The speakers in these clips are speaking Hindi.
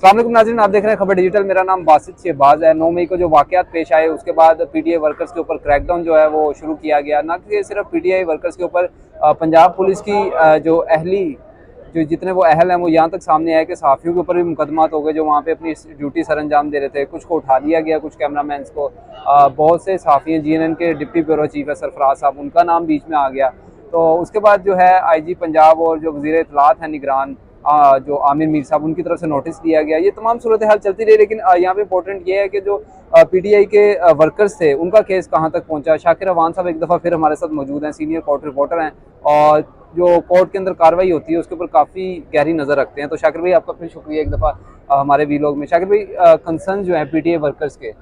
अस्सलाम वालेकुम नाज़रीन, आप देख रहे हैं खबर डिजिटल। मेरा नाम बासित शहबाज है। 9 मई को जो वाक़यात पेश आए उसके बाद पीटीआई वर्कर्स के ऊपर क्रैकडाउन जो है वो शुरू किया गया। ना कि सिर्फ पीटीआई वर्कर्स के ऊपर, पंजाब पुलिस की जो जितने वो अहल हैं वो यहाँ तक सामने आए कि सहाफ़ियों के ऊपर भी मुकदमात हो गए जो वहाँ पे अपनी ड्यूटी सर अंजाम दे रहे थे। कुछ को उठा दिया गया, कुछ कैमरामैन को। बहुत से सहाफ़ी हैं, जीएनएन के डिप्टी ब्यूरो चीफ है सरफराज साहब, उनका नाम बीच में आ गया। तो उसके बाद जो है आईजी पंजाब और जो वज़ीर इत्तलात हैं निगरान जो आमिर मीर साहब, उनकी तरफ से नोटिस दिया गया। ये तमाम सूरत हाल चलती रही, लेकिन यहाँ पे इंपॉर्टेंट ये है कि जो पीटीआई के वर्कर्स थे उनका केस कहाँ तक पहुँचा। शाकिर अवान साहब एक दफ़ा फिर हमारे साथ मौजूद हैं, सीनियर कोर्ट रिपोर्टर हैं और जो कोर्ट के अंदर कार्रवाई होती है उसके ऊपर काफ़ी गहरी नज़र रखते हैं। तो शाकिर भाई आपका फिर शुक्रिया एक दफ़ा हमारे वीलॉग में। शाकिर भाई, कंसर्न जो है पीटीआई वर्कर्स के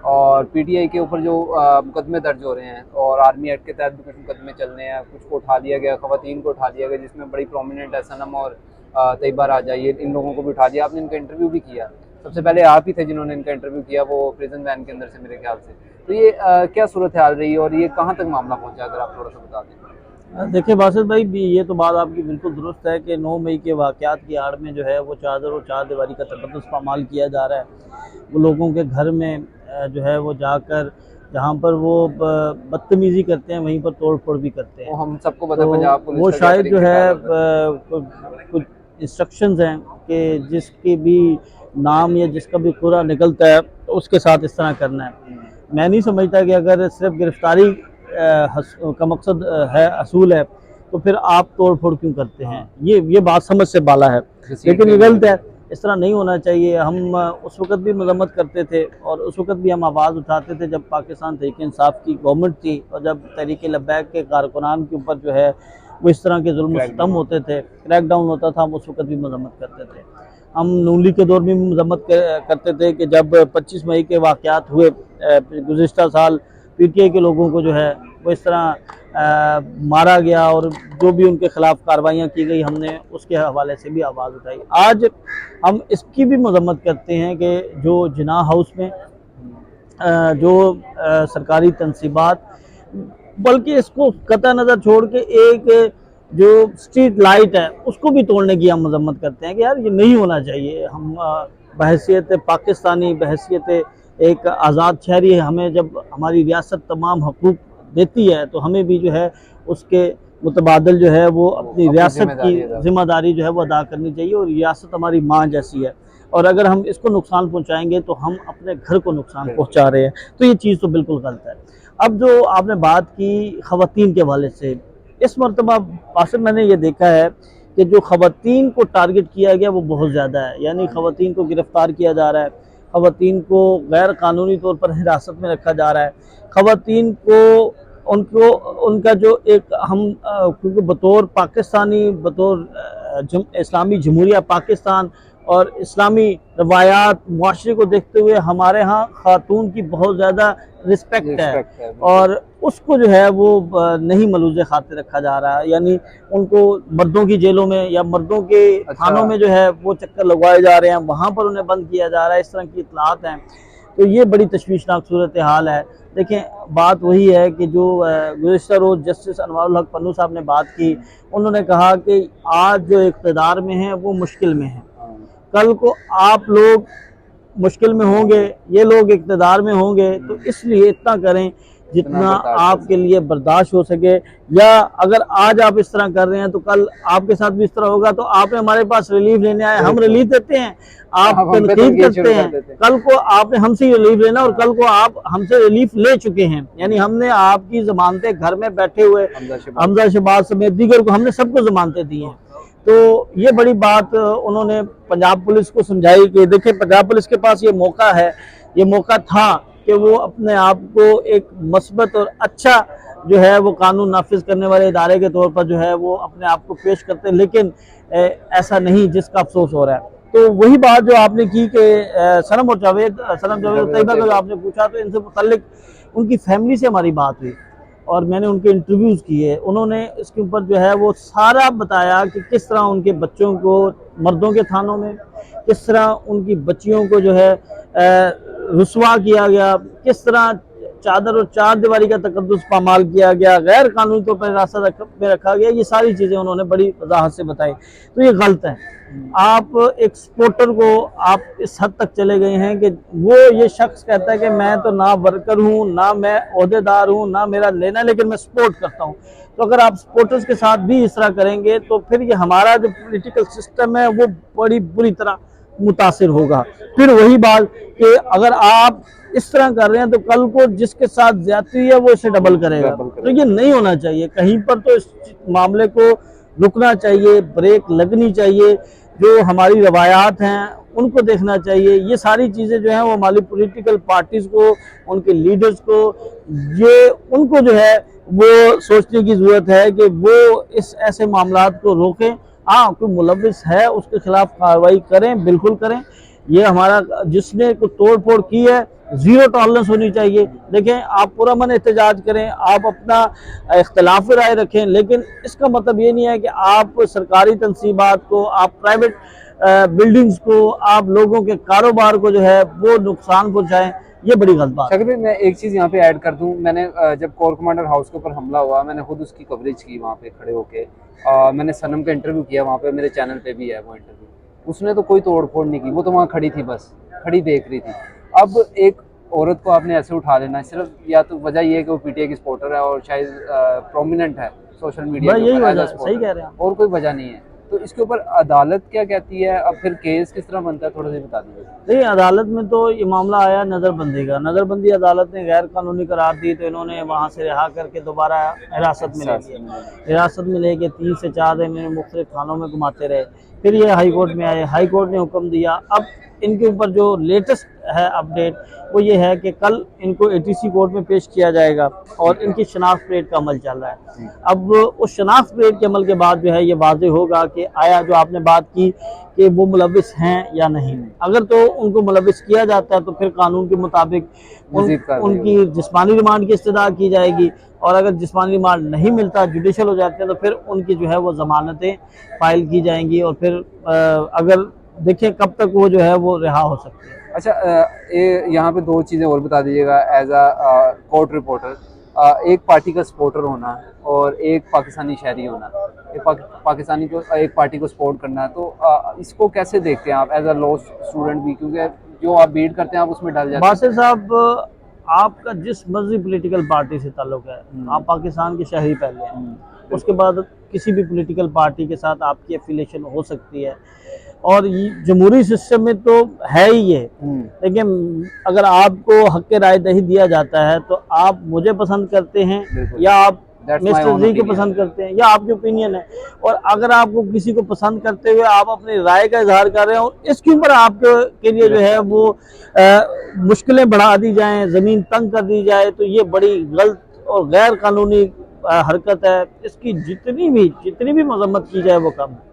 और पीटीआई के ऊपर जो मुकदमे दर्ज हो रहे हैं और आर्मी एक्ट के तहत भी कुछ मुकदमे चल रहे हैं, कुछ को उठा दिया गया, खवातीन को उठा दिया गया, जिसमें बड़ी प्रोमिनेंट है सनम और तैयबा राजा, ये इन लोगों को भी उठा दिया। आपने इनका इंटरव्यू भी किया, सबसे पहले आप ही थे जिन्होंने इनका इंटरव्यू किया, वो प्रिजन वैन के अंदर से मेरे ख्याल से। तो ये क्या सूरत हाल रही और ये कहाँ तक मामला पहुँचा, अगर आप थोड़ा सा बता दें। देखिए बासित भाई, ये तो बात आपकी बिल्कुल दुरुस्त है कि 9 मई के वाक़यात की आड़ में जो है वो चादर और चार दीवारी का तकद्दुस पामाल किया जा रहा है। वो लोगों के घर में जो है वो जाकर जहाँ पर वो बदतमीज़ी करते हैं वहीं पर तोड़ फोड़ भी करते हैं। वो हम सबको पता तो है पंजाब पुलिस वो का क्या शायद जो है तरीक़ेकार होता कुछ इंस्ट्रक्शंस हैं कि जिसकी भी नाम या जिसका भी पूरा निकलता है तो उसके साथ इस तरह करना है। मैं नहीं समझता कि अगर सिर्फ गिरफ्तारी का मकसद है, असूल है, तो फिर आप तोड़ फोड़ क्यों करते हैं। ये बात समझ से बाला है, लेकिन ये गलत है। इस तरह नहीं होना चाहिए। हम उस वक़्त भी मजम्मत करते थे और उस वक़्त भी हम आवाज़ उठाते थे जब पाकिस्तान तहरीक इंसाफ की गवर्नमेंट थी और जब तहरीक लब्बैक के कारकुनान के ऊपर जो है वो इस तरह के जुल्म सितम होते थे, क्रैकडाउन होता था, हम उस वक़्त भी मजम्मत करते थे। हम नून लीग के दौर में भी मजम्मत करते थे कि जब 25 मई के वाक़यात हुए गुज़िश्ता साल, पीटीआई के लोगों को जो है वो इस तरह मारा गया और जो भी उनके खिलाफ कार्रवाइयाँ की गई, हमने उसके हवाले से भी आवाज़ उठाई। आज हम इसकी भी मजम्मत करते हैं कि जो जिना हाउस में जो सरकारी तनसीबात, बल्कि इसको कतई नज़र छोड़ के एक जो स्ट्रीट लाइट है उसको भी तोड़ने की हम मजम्मत करते हैं कि यार ये नहीं होना चाहिए। हम बहैसियत पाकिस्तानी, बहैसियत एक आज़ाद शहरी, हमें जब हमारी रियासत तमाम हकूक़ देती है तो हमें भी जो है उसके मुतबादल जो है वो अपनी रियासत की ज़िम्मेदारी जो है वो अदा करनी चाहिए। और रियासत हमारी माँ जैसी है और अगर हम इसको नुकसान पहुँचाएँगे तो हम अपने घर को नुकसान पहुँचा रहे हैं। तो ये चीज़ तो बिल्कुल गलत है। अब जो आपने बात की ख़वातीन के हवाले से, इस मरतबा बासित मैंने ये देखा है कि जो ख़वातीन को टारगेट किया गया वो बहुत ज़्यादा है। यानी ख़वातीन को गिरफ़्तार किया जा रहा है, ख़वातीन को गैर कानूनी तौर पर हिरासत में रखा जा रहा है, ख़वातीन को उनको उनका जो एक हम क्योंकि बतौर पाकिस्तानी, बतौर इस्लामी जमहूरिया पाकिस्तान और इस्लामी रवायात मुआशरे को देखते हुए हमारे यहाँ ख़ातून की बहुत ज़्यादा रिस्पेक्ट है और उसको जो है वो नहीं मलूज़ खातिर रखा जा रहा है। यानी उनको मर्दों की जेलों में या मर्दों के थानों में जो है वो चक्कर लगवाए जा रहे हैं, वहाँ पर उन्हें बंद किया जा रहा है। इस तरह की इत्तलात हैं। तो ये बड़ी तशवीशनाक सूरत हाल है। देखें, बात वही है कि जो गुज़िश्ता रोज़ जस्टिस अनवारुल हक पन्नू साहब ने बात की, उन्होंने कहा कि आज जो इक़्तिदार में हैं वो मुश्किल में हैं, कल को आप लोग मुश्किल में होंगे, ये लोग इक़्तिदार में होंगे, तो इसलिए इतना करें जितना आपके लिए बर्दाश्त हो सके। या अगर आज आप इस तरह कर रहे हैं तो कल आपके साथ भी इस तरह होगा। तो आपने हमारे पास रिलीफ लेने आए, हम रिलीफ देते हैं, आप तनकीद करते हैं, कल को आपने हमसे रिलीफ लेना और कल को आप हमसे रिलीफ ले चुके हैं। यानी हमने आपकी जमानतें घर में बैठे हुए हमजा शहबाज समेत दीगर को हमने सबको जमानतें दी हैं। तो ये बड़ी बात उन्होंने पंजाब पुलिस को समझाई कि देखिए पंजाब पुलिस के पास ये मौका है, ये मौका था कि वो अपने आप को एक मस्बत और अच्छा जो है वो कानून नाफिज करने वाले इदारे के तौर पर जो है वो अपने आप को पेश करते हैं, लेकिन ऐसा नहीं, जिसका अफसोस हो रहा है। तो वही बात जो आपने की कि सनम जावेद और तैयबा का जो आपने पूछा, तो इनसे मुतल्लिक उनकी फैमिली से हमारी बात हुई और मैंने उनके इंटरव्यूज़ किए। उन्होंने इसके ऊपर जो है वो सारा बताया कि किस तरह उनके बच्चों को मर्दों के थानों में, किस तरह उनकी बच्चियों को जो है रुसवा किया गया, किस तरह चादर और चार दीवारी का तकद्दुस पामाल किया गया, गैर कानूनी तौर पर हिरासत में रखा गया, ये सारी चीज़ें उन्होंने बड़ी वजाहत से बताई। तो ये गलत है। आप एक सपोर्टर को आप इस हद तक चले गए हैं कि वो ये शख्स कहता है कि मैं तो ना वर्कर हूँ, ना मैं ओहदेदार हूँ, ना मेरा लेना, लेकिन मैं सपोर्ट करता हूँ। तो अगर आप सपोर्टर्स के साथ भी इस तरह करेंगे तो फिर ये हमारा जो पॉलिटिकल सिस्टम है वो बड़ी बुरी तरह मुतासिर होगा। फिर वही बात कि अगर आप इस तरह कर रहे हैं तो कल को जिसके साथ ज्यादती है वो इसे डबल करेगा। तो ये नहीं होना चाहिए। कहीं पर तो इस मामले को रुकना चाहिए, ब्रेक लगनी चाहिए। जो हमारी रवायात हैं उनको देखना चाहिए। ये सारी चीज़ें जो हैं वो हमारी पॉलिटिकल पार्टीज़ को, उनके लीडर्स को, ये उनको जो है वो सोचने की ज़रूरत है कि वो इस ऐसे मामलात को रोकें। हाँ, कोई मुलव्विस है उसके खिलाफ कार्रवाई करें, बिल्कुल करें। ये हमारा जिसने को तोड़ फोड़ की है, जीरो टॉलरेंस होनी चाहिए। देखें, आप पुरअमन एहतजाज करें, आप अपना इख्तलाफ राय रखें, लेकिन इसका मतलब ये नहीं है कि आप सरकारी तनसीबात को, आप प्राइवेट बिल्डिंग्स को, आप लोगों के कारोबार को जो है वो नुकसान पहुँचाएं। ये बड़ी गलत बात है। शाकिर भाई, मैं एक चीज़ यहाँ पे ऐड कर दूँ। मैंने जब कोर कमांडर हाउस के ऊपर हमला हुआ, मैंने खुद उसकी कवरेज की वहाँ पे खड़े होके। मैंने सनम का इंटरव्यू किया वहाँ पे, मेरे चैनल पे भी है वो इंटरव्यू। उसने तो कोई तोड़ फोड़ नहीं की, वो तो वहाँ खड़ी थी, बस खड़ी देख रही थी। अब एक औरत को आपने ऐसे उठा लेना, सिर्फ या तो वजह ये है कि वो पीटीआई की सपोर्टर है और शायद प्रोमिनेंट है सोशल मीडिया भाई के यही ऊपर वजह एज है, अ सही कह रहे सपोर्टर, हैं आप। और कोई वजह नहीं है। तो इसके ऊपर अदालत क्या कहती है, अब फिर केस किस तरह बनता है, थोड़ा सा बता दीजिए। देखिए, अदालत में तो ये मामला आया नज़रबंदी का। नज़रबंदी अदालत ने गैर कानूनी करार दी तो इन्होंने वहाँ से रिहा करके दोबारा हिरासत में ले लिया। हिरासत में लेके 3 से 4 दिन इन्हें मुख्तलिफ थानों में घुमाते रहे। फिर ये हाई कोर्ट में आए, हाई कोर्ट ने हुक्म दिया। अब इनके ऊपर जो लेटेस्ट है अपडेट वो ये है कि कल इनको एटीसी कोर्ट में पेश किया जाएगा और इनकी शनाख्त परेड का अमल चल रहा है। अब उस शनाख्त परेड के अमल के बाद जो है ये वाज़ेह होगा कि आया जो आपने बात की कि वो मुलव्विस हैं या नहीं। अगर तो उनको मुलव्विस किया जाता है तो फिर कानून के मुताबिक उनकी जिस्मानी रिमांड की इस्तदा की जाएगी, और अगर जिस्मानी रिमांड नहीं मिलता, जुडिशल हो जाते हैं, तो फिर उनकी जो है वो ज़मानतें फाइल की जाएंगी और फिर अगर देखें कब तक वो जो है वो रिहा हो सकते हैं। अच्छा, यहाँ पे दो चीज़ें और बता दीजिएगा एज अ कोर्ट रिपोर्टर। एक पार्टी का सपोर्टर होना और एक पाकिस्तानी शहरी होना, एक पाकिस्तानी को एक पार्टी को सपोर्ट करना है, तो इसको कैसे देखते हैं आप एज अ लॉ स्टूडेंट भी, क्योंकि जो आप बीट करते हैं आप उसमें डल जाते हैं। बासिर साहब, आपका जिस मर्जी पॉलिटिकल पार्टी से ताल्लुक है, आप पाकिस्तान के शहरी पहले हैं, उसके बाद किसी भी पॉलिटिकल पार्टी के साथ आपकी एफिलिएशन हो सकती है, और जमहूरी सिस्टम में तो है ही ये। लेकिन अगर आपको हक राय नहीं दिया जाता है तो आप मुझे पसंद करते हैं या आप मिस्टर जी को पसंद करते हैं, या आपकी ओपिनियन है। और अगर आपको किसी को पसंद करते हुए आप अपनी राय का इजहार कर रहे हैं और इसके ऊपर आपके लिए जो है वो मुश्किलें बढ़ा दी जाएं, ज़मीन तंग कर दी जाए, तो ये बड़ी गलत और गैर कानूनी हरकत है। इसकी जितनी भी मजम्मत की जाए वो कम है।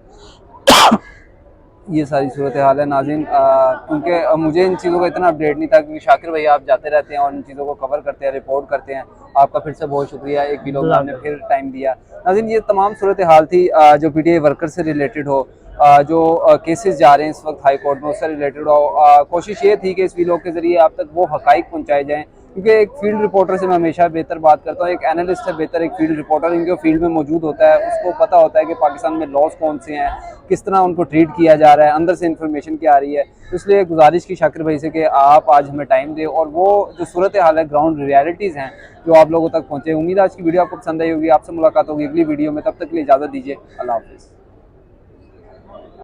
ये सारी सूरत हाल है नाज़रीन, क्योंकि मुझे इन चीज़ों का इतना अपडेट नहीं था, क्योंकि शाकिर भाई आप जाते रहते हैं और इन चीज़ों को कवर करते हैं, रिपोर्ट करते हैं। आपका फिर से बहुत शुक्रिया, एक वीडियो में आपने फिर टाइम दिया। नाज़रीन, ये तमाम सूरत हाल थी जो पीटीआई वर्कर से रिलेटेड हो, जो केसेस जा रहे हैं इस वक्त हाई कोर्ट में, उससे रिलेटेड हो। कोशिश ये थी कि इस वीडियो के ज़रिए आप तक वो हक़ाइक़ पहुँचाए जाएँ, क्योंकि एक फील्ड रिपोर्टर से मैं हमेशा बेहतर बात करता हूँ। एक एनालिस्ट है बेहतर एक फील्ड रिपोर्टर, इनके फील्ड में मौजूद होता है, उसको पता होता है कि पाकिस्तान में लॉज कौन से हैं, किस तरह उनको ट्रीट किया जा रहा है, अंदर से इन्फॉर्मेशन क्या आ रही है। तो इसलिए गुजारिश की शाकिर भाई से कि आप आज हमें टाइम दें और वो जो सूरत हाल है, ग्राउंड रियलिटीज़ हैं, जो आप लोगों तक पहुँचे। उम्मीद है आज की वीडियो आपको पसंद आई होगी। आपसे मुलाकात होगी अगली वीडियो में, तब तक के लिए इजाज़त दीजिए। अल्लाह हाफ़िज़।